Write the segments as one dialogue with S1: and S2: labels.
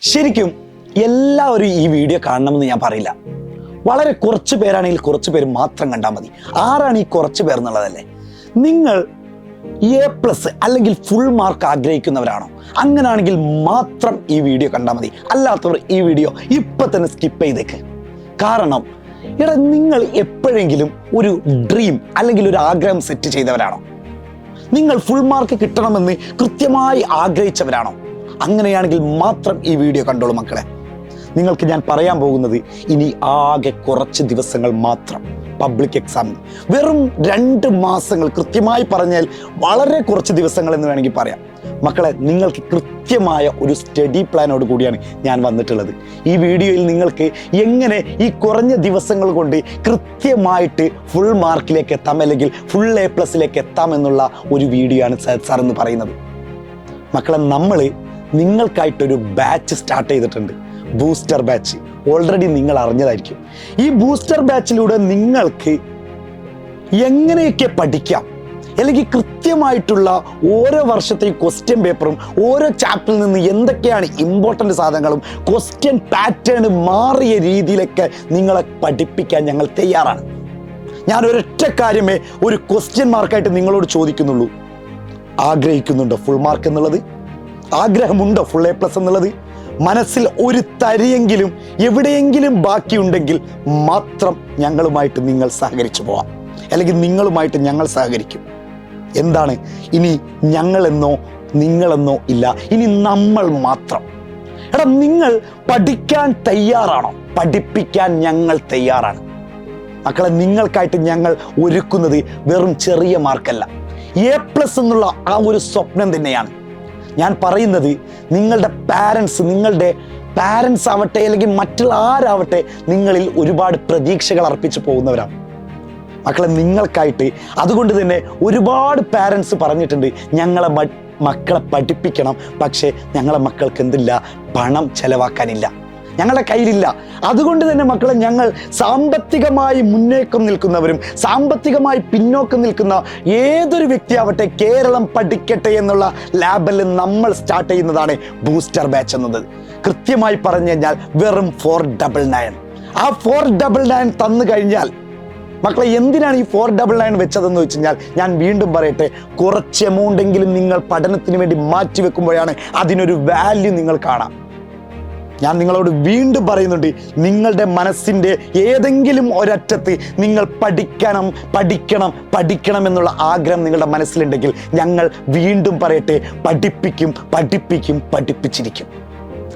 S1: ശരിക്കും എല്ലാവരും ഈ വീഡിയോ കാണണമെന്ന് ഞാൻ പറയില്ല. വളരെ കുറച്ച് പേരാണെങ്കിൽ കുറച്ച് പേര് മാത്രം കണ്ടാൽ മതി. ആരാണ് ഈ കുറച്ച് പേർ എന്നുള്ളതല്ലേ? നിങ്ങൾ A+ അല്ലെങ്കിൽ ഫുൾ മാർക്ക് ആഗ്രഹിക്കുന്നവരാണോ? അങ്ങനെയാണെങ്കിൽ മാത്രം ഈ വീഡിയോ കണ്ടാൽ മതി. അല്ലാത്തവർ ഈ വീഡിയോ ഇപ്പം തന്നെ സ്കിപ്പ് ചെയ്തേക്ക്. കാരണം നിങ്ങൾ എപ്പോഴെങ്കിലും ഒരു ഡ്രീം അല്ലെങ്കിൽ ഒരു ആഗ്രഹം സെറ്റ് ചെയ്തവരാണോ? നിങ്ങൾ ഫുൾ മാർക്ക് കിട്ടണമെന്ന് കൃത്യമായി ആഗ്രഹിച്ചവരാണോ? അങ്ങനെയാണെങ്കിൽ മാത്രം ഈ വീഡിയോ കണ്ടോളൂ മക്കളെ. നിങ്ങൾക്ക് ഞാൻ പറയാൻ പോകുന്നത് ഇനി ആകെ കുറച്ച് ദിവസങ്ങൾ മാത്രം പബ്ലിക് എക്സാമിന്. വെറും 2 മാസങ്ങൾ, കൃത്യമായി പറഞ്ഞാൽ വളരെ കുറച്ച് ദിവസങ്ങൾ എന്ന് വേണമെങ്കിൽ പറയാം. മക്കളെ, നിങ്ങൾക്ക് കൃത്യമായ ഒരു സ്റ്റഡി പ്ലാനോട് കൂടിയാണ് ഞാൻ വന്നിട്ടുള്ളത്. ഈ വീഡിയോയിൽ നിങ്ങൾക്ക് എങ്ങനെ ഈ കുറഞ്ഞ ദിവസങ്ങൾ കൊണ്ട് കൃത്യമായിട്ട് ഫുൾ മാർക്കിലേക്ക് എത്താം അല്ലെങ്കിൽ ഫുൾ A+ എത്താം എന്നുള്ള ഒരു വീഡിയോ ആണ് സാർ എന്ന് പറയുന്നത്. മക്കളെ, നമ്മൾ നിങ്ങൾക്കായിട്ടൊരു ബാച്ച് സ്റ്റാർട്ട് ചെയ്തിട്ടുണ്ട്, ബൂസ്റ്റർ ബാച്ച്. ഓൾറെഡി നിങ്ങൾ അറിഞ്ഞതായിരിക്കും. ഈ ബൂസ്റ്റർ ബാച്ചിലൂടെ നിങ്ങൾക്ക് എങ്ങനെയൊക്കെ പഠിക്കാം, അല്ലെങ്കിൽ കൃത്യമായിട്ടുള്ള ഓരോ വർഷത്തെയും ക്വസ്റ്റ്യൻ പേപ്പറും ഓരോ ചാപ്റ്ററിൽ നിന്ന് എന്തൊക്കെയാണ് ഇമ്പോർട്ടൻ്റ് സാധനങ്ങളും ക്വസ്റ്റ്യൻ പാറ്റേൺ മാറിയ രീതിയിലൊക്കെ നിങ്ങളെ പഠിപ്പിക്കാൻ ഞങ്ങൾ തയ്യാറാണ്. ഞാൻ ഒരൊറ്റ കാര്യമേ ഒരു ക്വസ്റ്റ്യൻ മാർക്കായിട്ട് നിങ്ങളോട് ചോദിക്കുന്നുള്ളൂ. ആഗ്രഹിക്കുന്നുണ്ടോ ഫുൾ മാർക്ക് എന്നുള്ളത്? ആഗ്രഹമുണ്ടോ ഫുൾ A+ എന്നുള്ളത്? മനസ്സിൽ ഒരു തരിയെങ്കിലും എവിടെയെങ്കിലും ബാക്കിയുണ്ടെങ്കിൽ മാത്രം ഞങ്ങളുമായിട്ട് നിങ്ങൾ സഹകരിച്ചു പോവാം, അല്ലെങ്കിൽ നിങ്ങളുമായിട്ട് ഞങ്ങൾ സഹകരിക്കും. എന്താണ് ഇനി ഞങ്ങളെന്നോ നിങ്ങളെന്നോ ഇല്ല, ഇനി നമ്മൾ മാത്രം. നിങ്ങൾ പഠിക്കാൻ തയ്യാറാണോ? പഠിപ്പിക്കാൻ ഞങ്ങൾ തയ്യാറാണ് മക്കളെ. നിങ്ങൾക്കായിട്ട് ഞങ്ങൾ ഒരുക്കുന്നത് വെറും ചെറിയ മാർക്കല്ല, A+ എന്നുള്ള ആ ഒരു സ്വപ്നം തന്നെയാണ്. ഞാൻ പറയുന്നത് നിങ്ങളുടെ പാരൻസ് ആവട്ടെ അല്ലെങ്കിൽ മറ്റുള്ള ആരാവട്ടെ നിങ്ങളിൽ ഒരുപാട് പ്രതീക്ഷകൾ അർപ്പിച്ച് പോകുന്നവരാണ് മക്കളെ, നിങ്ങൾക്കായിട്ട്. അതുകൊണ്ട് തന്നെ ഒരുപാട് പാരൻസ് പറഞ്ഞിട്ടുണ്ട്, ഞങ്ങളെ മക്കളെ പഠിപ്പിക്കണം, പക്ഷേ ഞങ്ങളെ മക്കൾക്ക് എന്തില്ല, പണം ചെലവാക്കാനില്ല, ഞങ്ങളുടെ കയ്യിലില്ല. അതുകൊണ്ട് തന്നെ മക്കളെ, ഞങ്ങൾ സാമ്പത്തികമായി മുന്നേക്കം നിൽക്കുന്നവരും സാമ്പത്തികമായി പിന്നോക്കം നിൽക്കുന്ന ഏതൊരു വ്യക്തിയാവട്ടെ കേരളം പഠിക്കട്ടെ എന്നുള്ള ലാബിൽ നമ്മൾ സ്റ്റാർട്ട് ചെയ്യുന്നതാണ് ബൂസ്റ്റർ ബാച്ച് എന്നത്. കൃത്യമായി പറഞ്ഞു കഴിഞ്ഞാൽ വെറും 499. ആ 499 തന്നു കഴിഞ്ഞാൽ മക്കളെ, എന്തിനാണ് ഈ 499 വെച്ചതെന്ന് വെച്ച് കഴിഞ്ഞാൽ ഞാൻ വീണ്ടും പറയട്ടെ, കുറച്ച് എമൗണ്ടെങ്കിലും നിങ്ങൾ പഠനത്തിന് വേണ്ടി മാറ്റി വെക്കുമ്പോഴാണ് അതിനൊരു വാല്യൂ നിങ്ങൾ കാണാം. ഞാൻ നിങ്ങളോട് വീണ്ടും പറയുന്നുണ്ട്, നിങ്ങളുടെ മനസ്സിൻ്റെ ഏതെങ്കിലും ഒരറ്റത്ത് നിങ്ങൾ പഠിക്കണം എന്നുള്ള ആഗ്രഹം നിങ്ങളുടെ മനസ്സിലുണ്ടെങ്കിൽ ഞങ്ങൾ വീണ്ടും പറയട്ടെ, പഠിപ്പിച്ചിരിക്കും.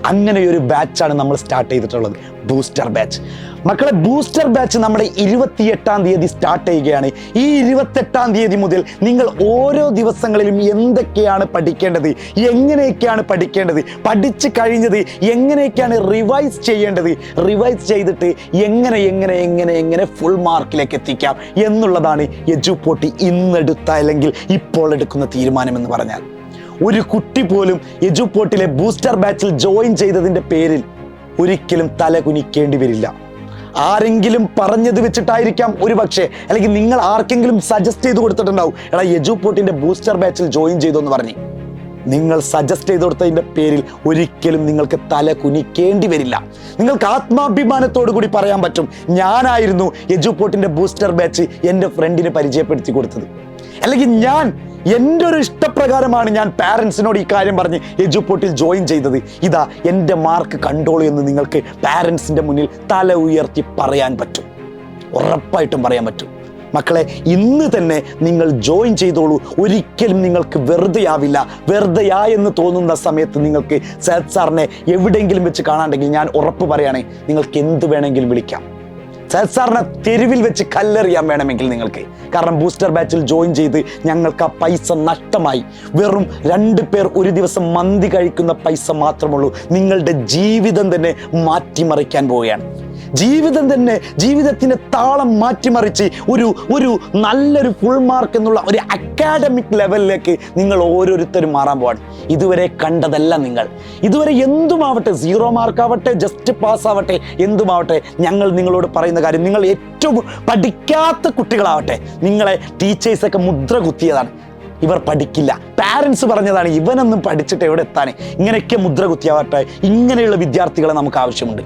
S1: അങ്ങനെ ഒരു ബാച്ചാണ് നമ്മൾ സ്റ്റാർട്ട് ചെയ്തിട്ടുള്ളത്, ബൂസ്റ്റർ ബാച്ച്. മക്കളെ, ബൂസ്റ്റർ ബാച്ച് നമ്മുടെ 28-ാം തീയതി സ്റ്റാർട്ട് ചെയ്യുകയാണ്. ഈ 28-ാം തീയതി മുതൽ നിങ്ങൾ ഓരോ ദിവസങ്ങളിലും എന്തൊക്കെയാണ് പഠിക്കേണ്ടത്, എങ്ങനെയൊക്കെയാണ് പഠിക്കേണ്ടത്, പഠിച്ചു കഴിഞ്ഞത് എങ്ങനെയൊക്കെയാണ് റിവൈസ് ചെയ്യേണ്ടത്, റിവൈസ് ചെയ്തിട്ട് എങ്ങനെ ഫുൾ മാർക്കിലേക്ക് എത്തിക്കാം എന്നുള്ളതാണ് എജുപോർട്ട് ഇന്നെടുത്ത അല്ലെങ്കിൽ ഇപ്പോൾ എടുക്കുന്ന തീരുമാനം എന്ന് പറഞ്ഞാൽ. ഒരു കുട്ടി പോലും എജുപോർട്ടിലെ ബൂസ്റ്റർ ബാച്ചിൽ ജോയിൻ ചെയ്തതിൻ്റെ പേരിൽ ഒരിക്കലും തല കുനിക്കേണ്ടി വരില്ല. ആരെങ്കിലും പറഞ്ഞത് വെച്ചിട്ടായിരിക്കാം ഒരു പക്ഷേ, അല്ലെങ്കിൽ നിങ്ങൾ ആർക്കെങ്കിലും സജസ്റ്റ് ചെയ്ത് കൊടുത്തിട്ടുണ്ടാവും, എടാ എജുപോർട്ടിൻ്റെ ബൂസ്റ്റർ ബാച്ചിൽ ജോയിൻ ചെയ്തു എന്ന് പറഞ്ഞ്. നിങ്ങൾ സജസ്റ്റ് ചെയ്ത് കൊടുത്തതിൻ്റെ പേരിൽ ഒരിക്കലും നിങ്ങൾക്ക് തല കുനിക്കേണ്ടി വരില്ല. നിങ്ങൾക്ക് ആത്മാഭിമാനത്തോടു കൂടി പറയാൻ പറ്റും, ഞാനായിരുന്നു എജുപോർട്ടിൻ്റെ ബൂസ്റ്റർ ബാച്ച് എൻ്റെ ഫ്രണ്ടിന് പരിചയപ്പെടുത്തി കൊടുത്തത്, അല്ലെങ്കിൽ എൻ്റെ ഒരു ഇഷ്ടപ്രകാരമാണ് ഞാൻ പാരൻസിനോട് ഈ കാര്യം പറഞ്ഞ് എജുപോർട്ടിൽ ജോയിൻ ചെയ്തത്. ഇതാ എൻ്റെ മാർക്ക് കണ്ടോളൂ എന്ന് നിങ്ങൾക്ക് പാരൻസിൻ്റെ മുന്നിൽ തല ഉയർത്തി പറയാൻ പറ്റും, ഉറപ്പായിട്ടും പറയാൻ പറ്റും. മക്കളെ, ഇന്ന് തന്നെ നിങ്ങൾ ജോയിൻ ചെയ്തോളൂ. ഒരിക്കലും നിങ്ങൾക്ക് വെറുതെയായെന്ന് തോന്നുന്ന സമയത്ത് നിങ്ങൾക്ക് സയ്യിദ് സാറിനെ എവിടെയെങ്കിലും വെച്ച് കാണാണ്ടെങ്കിൽ ഞാൻ ഉറപ്പ് പറയുകയാണെ, നിങ്ങൾക്ക് എന്ത് വേണമെങ്കിലും വിളിക്കാം. സയ്യിദ് സാറിനെ തെരുവിൽ വെച്ച് കല്ലെറിയാൻ വേണമെങ്കിൽ നിങ്ങൾക്ക്. കാരണം ബൂസ്റ്റർ ബാച്ചിൽ ജോയിൻ ചെയ്ത് ഞങ്ങൾക്ക് ആ പൈസ നഷ്ടമായി. വെറും 2 പേർ ഒരു ദിവസം മന്തി കഴിക്കുന്ന പൈസ മാത്രമുള്ളൂ. നിങ്ങളുടെ ജീവിതം തന്നെ മാറ്റിമറിക്കാൻ പോവുകയാണ്. ജീവിതത്തിൻ്റെ താളം മാറ്റിമറിച്ച് ഒരു നല്ലൊരു ഫുൾ മാർക്ക് എന്നുള്ള ഒരു അക്കാഡമിക് ലെവലിലേക്ക് നിങ്ങൾ ഓരോരുത്തരും മാറാൻ പോവാണ്. ഇതുവരെ കണ്ടതല്ല നിങ്ങൾ. ഇതുവരെ എന്തുമാവട്ടെ, 0 മാർക്കാവട്ടെ, ജസ്റ്റ് പാസ് ആവട്ടെ, എന്തുമാവട്ടെ, ഞങ്ങൾ നിങ്ങളോട് പറയുന്ന കാര്യം, നിങ്ങൾ ഏറ്റവും പഠിക്കാത്ത കുട്ടികളാവട്ടെ, നിങ്ങളെ ടീച്ചേഴ്സൊക്കെ മുദ്ര കുത്തിയതാണ്. ഇവർ പഠിക്കില്ല. പാരൻസ് പറഞ്ഞതാണ് ഇവനൊന്നും പഠിച്ചിട്ട് എവിടെ എത്താനേ, ഇങ്ങനെയൊക്കെ മുദ്ര കുത്തിയാവട്ടെ. ഇങ്ങനെയുള്ള വിദ്യാർത്ഥികളെ നമുക്ക് ആവശ്യമുണ്ട്.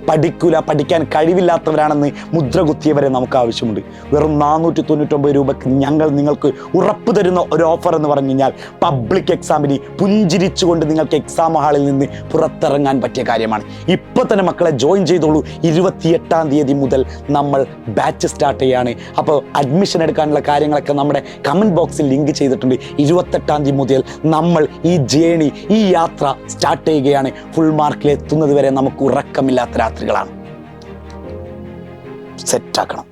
S1: പഠിക്കൂല, പഠിക്കാൻ കഴിവില്ലാത്തവരാണെന്ന് മുദ്ര കുത്തിയവരെ നമുക്ക് ആവശ്യമുണ്ട്. വെറും 499 രൂപയ്ക്ക് ഞങ്ങൾ നിങ്ങൾക്ക് ഉറപ്പ് തരുന്ന ഒരു ഓഫർ എന്ന് പറഞ്ഞു കഴിഞ്ഞാൽ പബ്ലിക് എക്സാമിന് പുഞ്ചിരിച്ചുകൊണ്ട് നിങ്ങൾക്ക് എക്സാം ഹാളിൽ നിന്ന് പുറത്തിറങ്ങാൻ പറ്റിയ കാര്യമാണ്. ഇപ്പോൾ തന്നെ മക്കളെ ജോയിൻ ചെയ്തോളൂ. 28-ാം തീയതി മുതൽ നമ്മൾ ബാച്ച് സ്റ്റാർട്ട് ചെയ്യാണ്. അപ്പോൾ അഡ്മിഷൻ എടുക്കാനുള്ള കാര്യങ്ങളൊക്കെ നമ്മുടെ കമൻറ്റ് ബോക്സിൽ ലിങ്ക് ചെയ്തിട്ടുണ്ട്. 28-ാം തീയതി മുതൽ നമ്മൾ ഈ ജേണി, ഈ യാത്ര സ്റ്റാർട്ട് ചെയ്യുകയാണ്. ഫുൾ മാർക്കിൽ എത്തുന്നത് വരെ നമുക്ക് ഉറക്കമില്ലാത്ത രാത്രികളാണ്. സെറ്റാക്കണം.